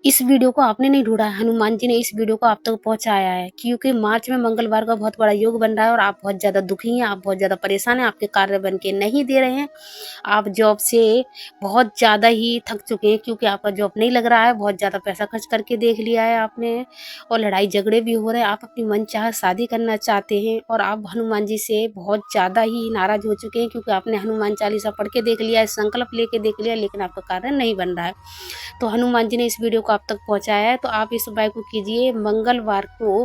इस वीडियो को आपने नहीं ढूँढा है, हनुमान जी ने इस वीडियो को आप तक पहुँचाया है, क्योंकि मार्च में मंगलवार का बहुत बड़ा योग बन रहा है और आप बहुत ज़्यादा दुखी हैं, आप बहुत ज़्यादा परेशान हैं, आपके कार्य बन के नहीं दे रहे हैं। आप जॉब से बहुत ज़्यादा ही थक चुके हैं, क्योंकि आपका जॉब नहीं लग रहा है, बहुत ज़्यादा पैसा खर्च करके देख लिया है आपने और लड़ाई झगड़े भी हो रहे हैं। आप अपनी मनचाहा शादी करना चाहते हैं और आप हनुमान जी से बहुत ज़्यादा ही नाराज़ हो चुके हैं, क्योंकि आपने हनुमान चालीसा पढ़ के देख लिया है, संकल्प लेके देख लिया, लेकिन आपका कार्य नहीं बन रहा है। तो हनुमान जी ने इस वीडियो को आप तक पहुँचाया है, तो आप इस उपाय को कीजिए। मंगलवार को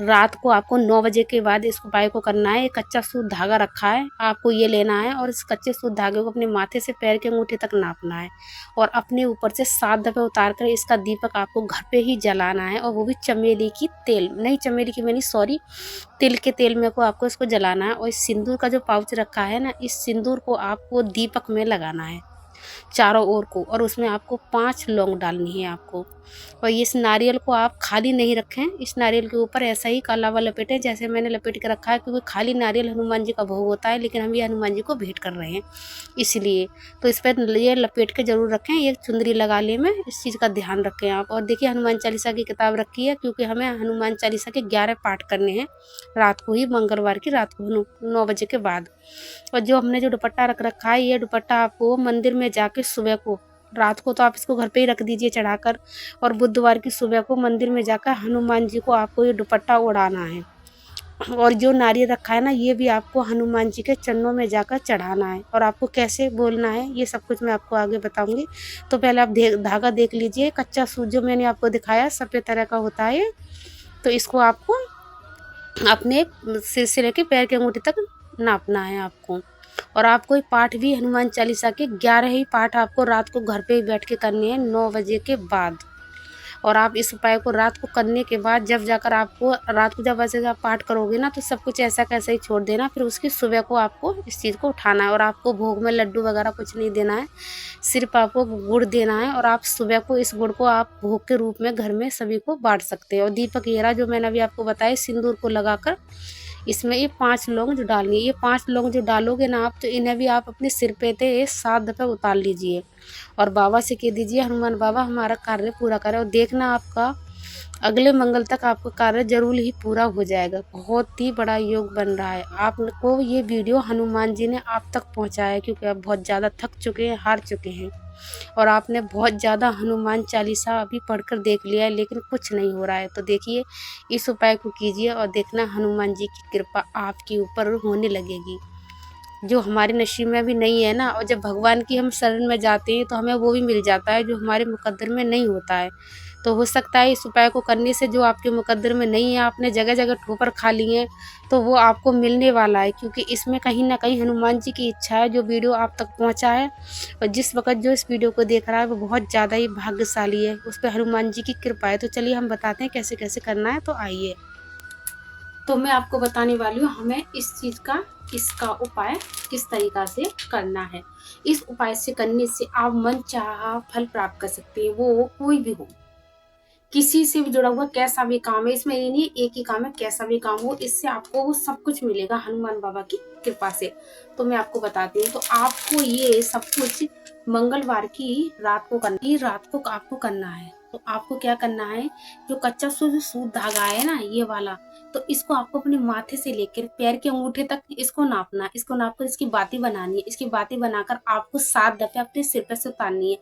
रात को आपको 9 बजे के बाद इस उपाय को करना है। एक कच्चा सूत धागा रखा है, आपको ये लेना है और इस कच्चे सूत धागे को अपने माथे से पैर के अंगूठे तक नापना है और अपने ऊपर से 7 दफ़े उतार कर इसका दीपक आपको घर पे ही जलाना है, और वो भी चमेली की तेल नहीं, चमेली की नहीं, सॉरी, तिल के तेल में को आपको इसको जलाना है। और इस सिंदूर का जो पाउच रखा है ना, इस सिंदूर को आपको दीपक में लगाना है चारों ओर को, और उसमें आपको 5 लौंग डालनी है आपको। और इस नारियल को आप खाली नहीं रखें, इस नारियल के ऊपर ऐसा ही कलावा लपेटें जैसे मैंने लपेट के रखा है, क्योंकि खाली नारियल हनुमान जी का भोग होता है, लेकिन हम ये हनुमान जी को भेंट कर रहे हैं इसलिए। तो इस पर ये लपेट के जरूर रखें, एक चुंदरी लगा ले में, इस चीज़ का ध्यान रखें आप। और देखिए, हनुमान चालीसा की किताब रखी है, क्योंकि हमें हनुमान चालीसा के 11 पाठ करने हैं रात को ही, मंगलवार की रात को 9 बजे के बाद। और जो हमने जो दुपट्टा रख रखा है, ये दुपट्टा आपको मंदिर में जाके सुबह को, रात को तो आप इसको घर पे ही रख दीजिए चढ़ाकर, और बुधवार की सुबह को मंदिर में जाकर हनुमान जी को आपको ये दुपट्टा उड़ाना है। और जो नारियल रखा है ना, ये भी आपको हनुमान जी के चरणों में जाकर चढ़ाना है। और आपको कैसे बोलना है ये सब कुछ मैं आपको आगे बताऊंगी। तो पहले आप धागा देख लीजिए, कच्चा सूत जो मैंने आपको दिखाया सफ़ेद तरह का होता है, तो इसको आपको अपने सिर से लेके पैर के अंगूठे तक नापना है आपको। और आपको ये पाठ भी हनुमान चालीसा के 11 ही पाठ आपको रात को घर पे ही बैठ के करने हैं 9 बजे के बाद। और आप इस उपाय को रात को करने के बाद जब जाकर आपको रात को जब वैसे आप पाठ करोगे ना, तो सब कुछ ऐसा कैसा ही छोड़ देना, फिर उसकी सुबह को आपको इस चीज़ को उठाना है। और आपको भोग में लड्डू वगैरह कुछ नहीं देना है, सिर्फ आपको गुड़ देना है। और आप सुबह को इस गुड़ को आप भोग के रूप में घर में सभी को बांट सकते हैं। और दीपक येरा जो मैंने अभी आपको बताया, सिंदूर को लगाकर इसमें ये 5 लौंग जो डालनी है, ये 5 लौंग जो डालोगे ना आप, तो इन्हें भी आप अपने सिर पे थे 7 दफ़े उतार लीजिए और बाबा से कह दीजिए, हनुमान बाबा हमारा कार्य पूरा करें। और देखना आपका अगले मंगल तक आपका कार्य जरूर ही पूरा हो जाएगा। बहुत ही बड़ा योग बन रहा है। आपको ये वीडियो हनुमान जी ने आप तक पहुंचाया है, क्योंकि आप बहुत ज़्यादा थक चुके हैं, हार चुके हैं, और आपने बहुत ज़्यादा हनुमान चालीसा अभी पढ़कर देख लिया है, लेकिन कुछ नहीं हो रहा है। तो देखिए, इस उपाय को कीजिए और देखना हनुमान जी की कृपा आपके ऊपर होने लगेगी, जो हमारे नसीब में भी नहीं है ना। और जब भगवान की हम शरण में जाते हैं, तो हमें वो भी मिल जाता है जो हमारे मुकद्दर में नहीं होता है। तो हो सकता है इस उपाय को करने से जो आपके मुकद्दर में नहीं है, आपने जगह जगह ठोकर खा ली है, तो वो आपको मिलने वाला है, क्योंकि इसमें कहीं ना कहीं हनुमान जी की इच्छा है जो वीडियो आप तक पहुंचा है। और जिस वक्त जो इस वीडियो को देख रहा है वो बहुत ज़्यादा ही भाग्यशाली है, उस पर हनुमान जी की कृपा है। तो चलिए हम बताते हैं कैसे कैसे करना है, तो आइए। तो मैं आपको बताने वाली हूँ हमें इस चीज़ का, इसका उपाय किस तरीका से करना है। इस उपाय से करने से आप मन चाहा फल प्राप्त कर सकते हैं, वो कोई भी हो, किसी से भी जुड़ा हुआ कैसा भी काम है, इसमें ये नहीं एक ही काम है, कैसा भी काम हो, इससे आपको वो सब कुछ मिलेगा हनुमान बाबा की कृपा से। तो मैं आपको बताती हूँ। तो आपको ये सब कुछ मंगलवार की रात को करना है। तो आपको क्या करना है, जो कच्चा सूत धागा है ना, ये वाला, तो इसको आपको अपने माथे से लेकर पैर के अंगूठे तक इसको नापना, इसको नापकर इसकी बाती बनानी है। इसकी बाती बनाकर आपको 7 दफे अपने सिर पर से उतारनी है।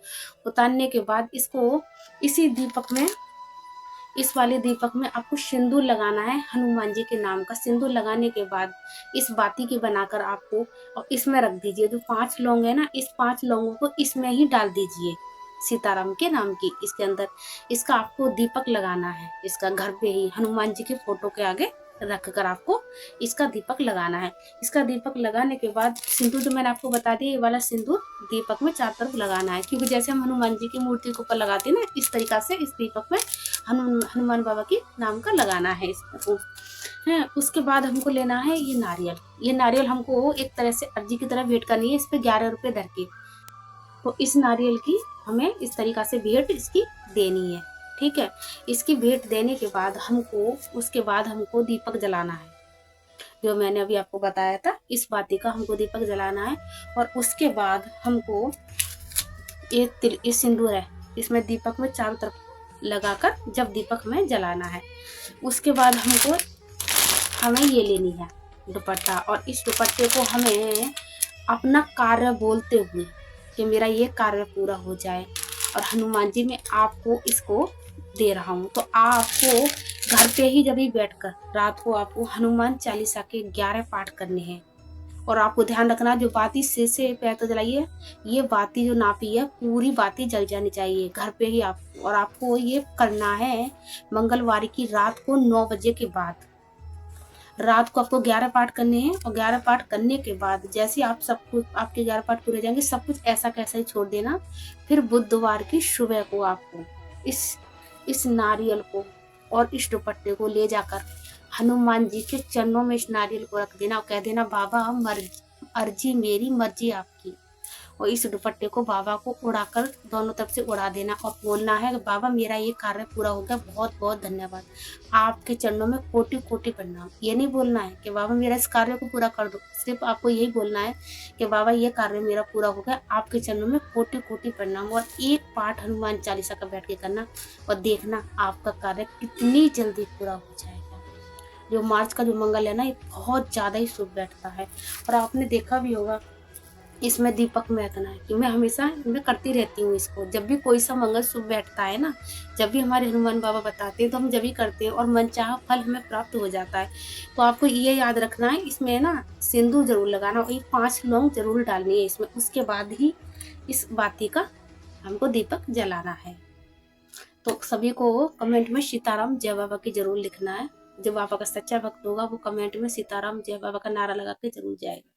उतारने के बाद इसको इसी दीपक में, इस वाले दीपक में आपको सिंदूर लगाना है हनुमान जी के नाम का। सिंदूर लगाने के बाद इस बाती की बनाकर आपको और इसमें रख दीजिए। जो 5 लौंग है ना, इस 5 लौंगों को इसमें ही डाल दीजिए, सीताराम के नाम की इसके अंदर। इसका आपको दीपक लगाना है, इसका घर पे ही हनुमान जी की फोटो के आगे रख कर आपको इसका दीपक लगाना है। इसका दीपक लगाने के बाद सिंदूर जो मैंने आपको बता दिया, ये वाला सिंदूर दीपक में चारों तरफ लगाना है, क्योंकि जैसे हम हनुमान जी की मूर्ति के ऊपर लगाते हैं ना, इस तरीका से इस दीपक में हनुमान बाबा के नाम का लगाना है इसको है। उसके बाद हमको लेना है ये नारियल। ये नारियल हमको एक तरह से अर्जी की तरह भेंट करनी है, इस पे 11 रुपए धर के। तो इस नारियल की हमें इस तरीका से भेंट इसकी देनी है, ठीक है। इसकी भेंट देने के बाद हमको, उसके बाद हमको दीपक जलाना है, जो मैंने अभी आपको बताया था, इस बाती का हमको दीपक जलाना है। और उसके बाद हमको ये सिंदूर है, इसमें दीपक में चारों तरफ लगाकर जब दीपक हमें जलाना है। उसके बाद हमें ये लेनी है दुपट्टा, और इस दुपट्टे को हमें अपना कार्य बोलते हुए कि मेरा ये कार्य पूरा हो जाए, और हनुमान जी मैं आपको इसको दे रहा हूँ। तो आपको घर पे ही जब भी बैठकर रात को आपको हनुमान चालीसा के 11 पाठ करने हैं। और आपको ध्यान रखना, जो बाती से पैर तो जलाइए, ये बाती जो नापी है पूरी बाती जल जानी चाहिए घर पे ही आप। और आपको ये करना है मंगलवार की रात को 9 बजे के बाद। रात को आपको 11 पाठ करने हैं, और 11 पाठ करने के बाद जैसे आप सब कुछ आपके 11 पाठ पूरे जाएंगे, सब कुछ ऐसा कैसा ही छोड़ देना। फिर बुधवार की सुबह को आपको इस नारियल को और इस दुपट्टे को ले जाकर हनुमान जी के चरणों में इस नारियल को रख देना और कह देना, बाबा अर्जी मेरी मर्जी आपकी। और इस दुपट्टे को बाबा को उड़ाकर दोनों तरफ से उड़ा देना और बोलना है कि बाबा मेरा ये कार्य पूरा हो गया, बहुत बहुत धन्यवाद, आपके चरणों में कोटि कोटि प्रणाम। ये नहीं बोलना है कि बाबा मेरा इस कार्य को पूरा कर दो, सिर्फ आपको यही बोलना है कि बाबा ये कार्य मेरा पूरा हो गया, आपके चरणों में कोटि कोटि प्रणाम। और एक पाठ हनुमान चालीसा का बैठ के करना, और देखना आपका कार्य कितनी जल्दी पूरा हो जाएगा। जो मार्च का जो मंगल है ना, ये बहुत ज़्यादा ही शुभ बैठता है। और आपने देखा भी होगा इसमें दीपक महकना है कि मैं हमेशा मैं करती रहती हूँ इसको। जब भी कोई सा मंगल शुभ बैठता है ना, जब भी हमारे हनुमान बाबा बताते हैं तो हम जब भी करते हैं और मनचाहा फल हमें प्राप्त हो जाता है। तो आपको ये याद रखना है, इसमें ना सिंदूर जरूर लगाना और ये 5 लौंग जरूर डालनी है इसमें। उसके बाद ही इस बाती का हमको दीपक जलाना है। तो सभी को कमेंट में सीताराम जय बाबा की जरूर लिखना है। जो बाबा का सच्चा भक्त होगा वो कमेंट में सीताराम जय बाबा का नारा लगा के जरूर जाएगा।